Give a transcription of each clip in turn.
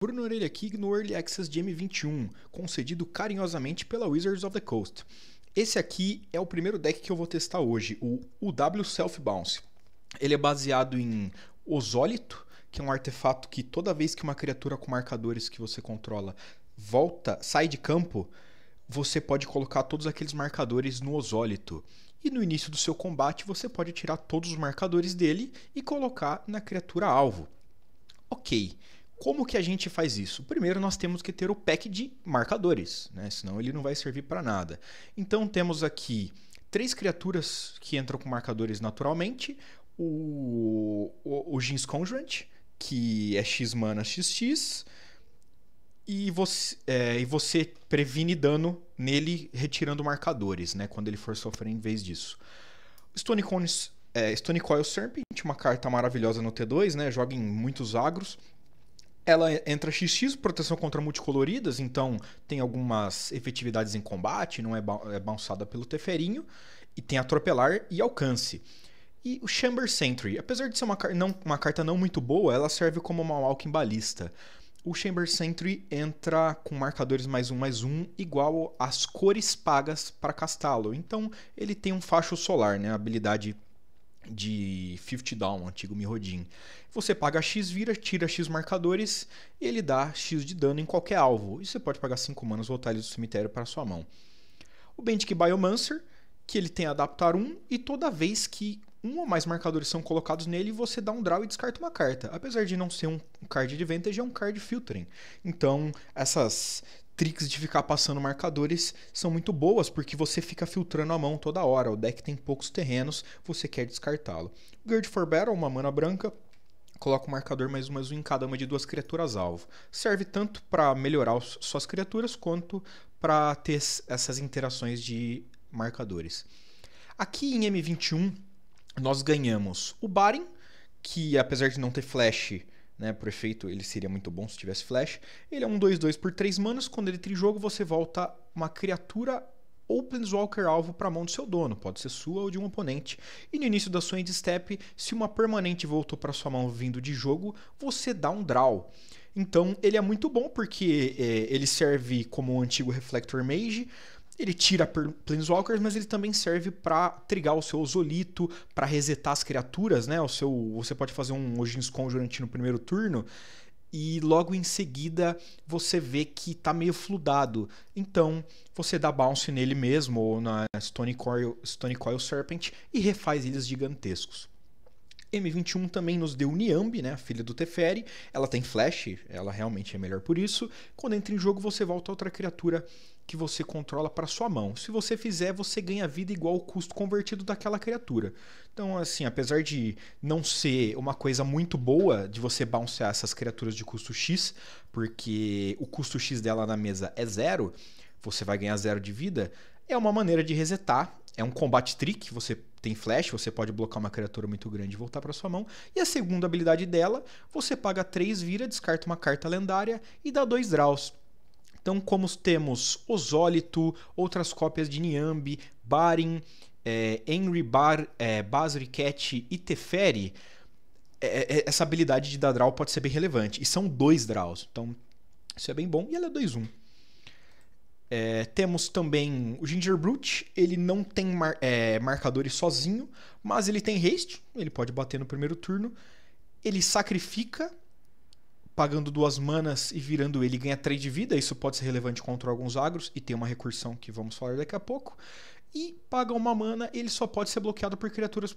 Bruno Orelha aqui no Early Access de M21, concedido carinhosamente pela Wizards of the Coast. Esse aqui é o primeiro deck que eu vou testar hoje, o UW Self Bounce. Ele é baseado em Ozólito, que é um artefato que toda vez que uma criatura com marcadores que você controla sai de campo, você pode colocar todos aqueles marcadores no Ozólito. E no início do seu combate você pode tirar todos os marcadores dele e colocar na criatura alvo. Ok, como que a gente faz isso? Primeiro nós temos que ter o pack de marcadores, né? Senão ele não vai servir para nada. Então temos aqui 3 criaturas que entram com marcadores naturalmente. O Jinx Conjurant, que é X mana XX, e você previne dano nele retirando marcadores, né? Quando ele for sofrer em vez disso. Stone Coil Serpent, uma carta maravilhosa no T2, né? Joga em muitos agros. Ela entra XX, proteção contra multicoloridas, então tem algumas efetividades em combate, não é bounçada pelo Teferinho, e tem atropelar e alcance. E o Chamber Sentry, apesar de ser uma carta não muito boa, ela serve como uma Walking Ballista. O Chamber Sentry entra com marcadores +1/+1 igual às cores pagas para castá-lo. Então ele tem um facho solar, né? A habilidade de 50 Down, antigo Mirrodin. Você paga X, tira X marcadores e ele dá X de dano em qualquer alvo. E você pode pagar 5 manas e voltar ele do cemitério para sua mão. O Bendik Biomancer, que ele tem adaptar 1 e toda vez que um ou mais marcadores são colocados nele, você dá um draw e descarta uma carta. Apesar de não ser um card advantage, é um card filtering. Então, essas tricks de ficar passando marcadores são muito boas, porque você fica filtrando a mão toda hora. O deck tem poucos terrenos, você quer descartá-lo. Gird for Battle, uma mana branca, coloca um marcador +1/+1 em cada uma de 2 criaturas alvo. Serve tanto para melhorar suas criaturas, quanto para ter essas interações de marcadores. Aqui em M21, nós ganhamos o Barin, que apesar de não ter flash, né, por efeito ele seria muito bom se tivesse flash. Ele é um 2/2 por 3 manas. Quando ele trijogo, você volta uma criatura ou Planeswalker alvo para a mão do seu dono. Pode ser sua ou de um oponente. E no início da sua end step, se uma permanente voltou para sua mão vindo de jogo, você dá um draw. Então ele é muito bom porque ele serve como um antigo Reflector Mage. Ele tira Planeswalkers, mas ele também serve para trigar o seu Ozolito, para resetar as criaturas, né? Você pode fazer um Ojin's Conjurant no primeiro turno e logo em seguida você vê que tá meio fludado. Então você dá bounce nele mesmo ou na Stone Coil Serpent e refaz ilhas gigantescos. M21 também nos deu Niambi, né, a filha do Teferi. Ela tem flash, ela realmente é melhor por isso. Quando entra em jogo, você volta outra criatura que você controla para sua mão. Se você fizer, você ganha vida igual ao custo convertido daquela criatura. Então, assim, apesar de não ser uma coisa muito boa de você bouncear essas criaturas de custo X, porque o custo X dela na mesa é 0, você vai ganhar 0 de vida, é uma maneira de resetar. É um combate trick, você tem flash, você pode blocar uma criatura muito grande e voltar para sua mão. E a segunda habilidade dela, você paga 3, vira, descarta uma carta lendária e dá 2 draws. Então, como temos Ozólito, outras cópias de Niambi, Barin, Basriket e Teferi, essa habilidade de dar draw pode ser bem relevante. E são 2 draws, então isso é bem bom. E ela é 2/1. Temos também o Gingerbrute. Ele não tem marcadores sozinho, mas ele tem haste, ele pode bater no primeiro turno. Ele sacrifica, pagando 2 manas e virando ele ganha 3 de vida. Isso pode ser relevante contra alguns agros e tem uma recursão que vamos falar daqui a pouco. E paga 1 mana, ele só pode ser bloqueado por criaturas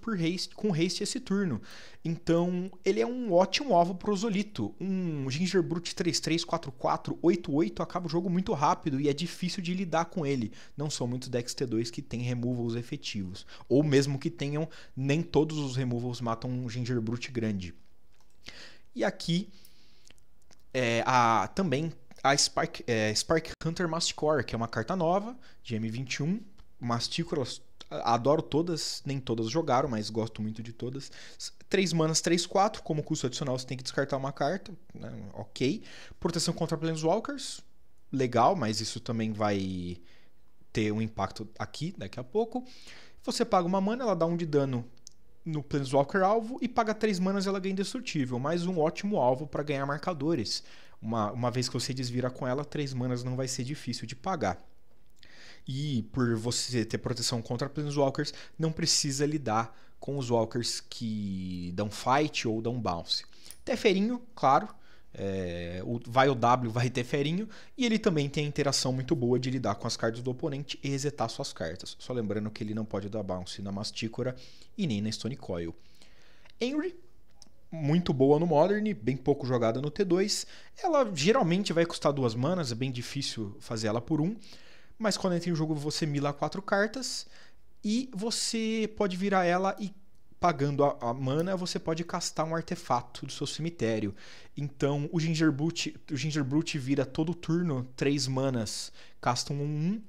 com haste esse turno. Então ele é um ótimo alvo para o Ozolito. Um Gingerbrute 3/3, 4/4, 8/8 acaba o jogo muito rápido e é difícil de lidar com ele. Não são muitos decks T2 que têm removals efetivos. Ou mesmo que tenham, nem todos os removals matam um Gingerbrute grande. E aqui também a Spark Hunter Masticore, que é uma carta nova de M21. Mastícolas, adoro todas, nem todas jogaram, mas gosto muito de todas. 3 manas, 3/4, como custo adicional você tem que descartar uma carta, né? Ok. Proteção contra Planeswalkers, legal, mas isso também vai ter um impacto aqui, daqui a pouco. Você paga 1 mana, ela dá 1 de dano no Planeswalker alvo e paga 3 manas ela ganha indestrutível. Mais um ótimo alvo para ganhar marcadores. Uma vez que você desvira com ela, 3 manas não vai ser difícil de pagar. E por você ter proteção contra Planeswalkers, não precisa lidar com os Walkers que dão fight ou dão bounce. Teferinho, claro. Vai o W, vai Teferinho. E ele também tem a interação muito boa de lidar com as cartas do oponente e resetar suas cartas. Só lembrando que ele não pode dar bounce na Mastícora e nem na Stone Coil. Henry, muito boa no Modern, bem pouco jogada no T2. Ela geralmente vai custar 2 manas, é bem difícil fazer ela por 1. Mas quando entra em jogo você mila 4 cartas e você pode virar ela e pagando a mana você pode castar um artefato do seu cemitério. Então o Gingerbrute vira todo turno 3 manas, casta um 1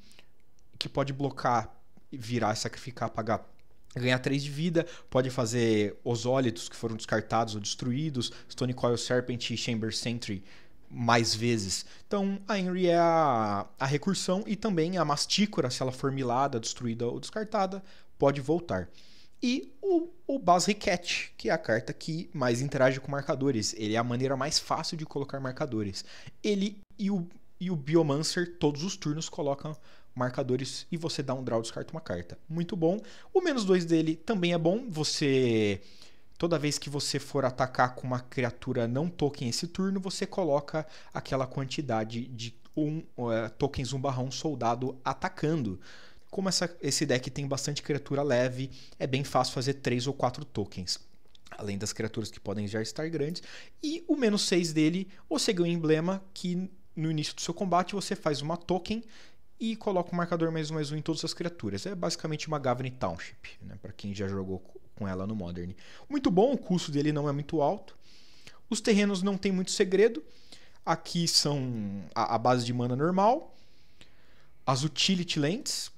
que pode blocar, virar, sacrificar, pagar, ganhar 3 de vida, pode fazer Osólitos que foram descartados ou destruídos, Stone Coil Serpent e Chamber Sentry mais vezes. Então a Henry é a recursão e também a Mastícora, se ela for milada, destruída ou descartada, pode voltar. E o Basricat, que é a carta que mais interage com marcadores. Ele é a maneira mais fácil de colocar marcadores. Ele e o Biomancer, todos os turnos, colocam marcadores e você dá um draw e descarta uma carta. Muito bom. O -2 dele também é bom. Toda vez que você for atacar com uma criatura não token esse turno, você coloca aquela quantidade de tokens 1/1 soldado atacando. Como esse deck tem bastante criatura leve, é bem fácil fazer 3 ou 4 tokens. Além das criaturas que podem já estar grandes. E o -6 dele, você ganha um emblema que no início do seu combate você faz uma token e coloca o marcador +1/+1 em todas as criaturas. É basicamente uma Gavony Township, né, para quem já jogou com ela no Modern. Muito bom, o custo dele não é muito alto. Os terrenos não tem muito segredo. Aqui são a base de mana normal. As Utility Lands,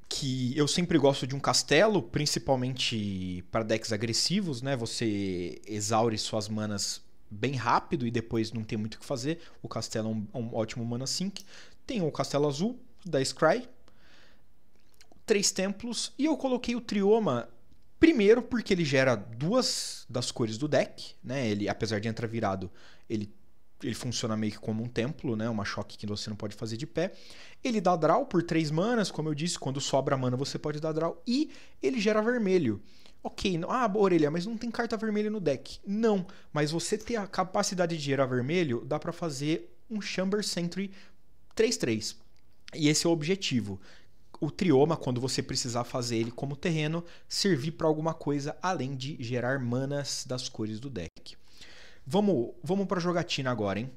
que eu sempre gosto de um castelo, principalmente para decks agressivos, né? Você exaure suas manas bem rápido e depois não tem muito o que fazer. O castelo é um ótimo mana sink. Tem o castelo azul da Scry, 3 templos, e eu coloquei o Trioma primeiro porque ele gera 2 das cores do deck, né? Ele, apesar de entrar virado, ele funciona meio que como um templo, né? Uma choque que você não pode fazer de pé. Ele dá draw por 3 manas, como eu disse, quando sobra mana você pode dar draw. E ele gera vermelho. Ok, Orelha, mas não tem carta vermelha no deck. Não, mas você ter a capacidade de gerar vermelho, dá pra fazer um Chamber Sentry 3/3. E esse é o objetivo. O Trioma, quando você precisar fazer ele como terreno, servir para alguma coisa além de gerar manas das cores do deck. Vamos para jogatina agora, hein?